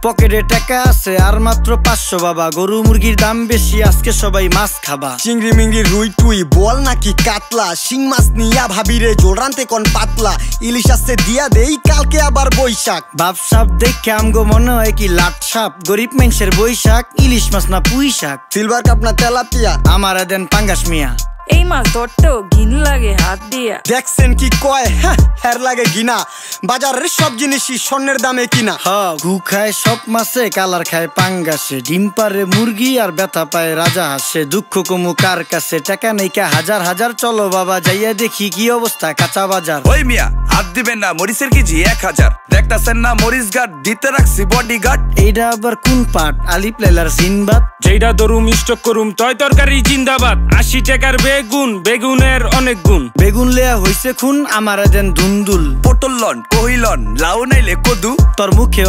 পকেটে টাকা আছে আর মাত্র 500 বাবা। গরু মুরগির দাম বেশি, আজকে সবাই মাছ খাবা। চিংড়ি মিংড়ি রুই টুই বল নাকি কাতলা, শিং মাছ নিয়া ভাবিরে জোল রানতে কোন পাতলা। ইলিশ আসছে দিয়া দেই কালকে আবার বৈশাখ। ভাবসাব দেখে আমগো মনে হয় কি লাট সাপ। গরিব মানুষের বৈশাখ, ইলিশ মাছ না পুঁই শাক। সিলভার কাপ না তেলাপিয়া, আমারে দেন পাঙ্গাস মিয়া। এই মাছ ধরতেও ঘিন লাগে হাত দিয়া। দেখছেন কি কয়, হের লাগে ঘিনা। বাজারের সব জিনিসই স্বর্ণের দামে কিনা। ঘু খায় সব মাছে, কালার খায় পাঙ্গাসে। ডিম পারে মুরগি আর ব্যথা পায় রাজা হাসে। দুঃখ কমু কার কাছে, টাকা নেই কা হাজার হাজার। চলো বাবা যাইয়া দেখি কি অবস্থা কাঁচা বাজার। ওই মিয়া হাত দিবেন না, মরিচের কেজি 1000। দেখতাছেন না মরিচ গার্ড দিতে রাখছি বডি গার্ড। এইটা আবার কোন পাট? আলিপ লাইলার সিনবাদ। যেইটা দরুম স্টক করুম তয় তরকারি জিন্দাবাদ। 80 টাকার বেগুন, বেগুনের অনেক গুণ। বেগুন লেয়া হইছে খুন, আমারে দেন দুন্দুল। পটল লন কহিলন লাউ নাইলে কদু। তোর মুখে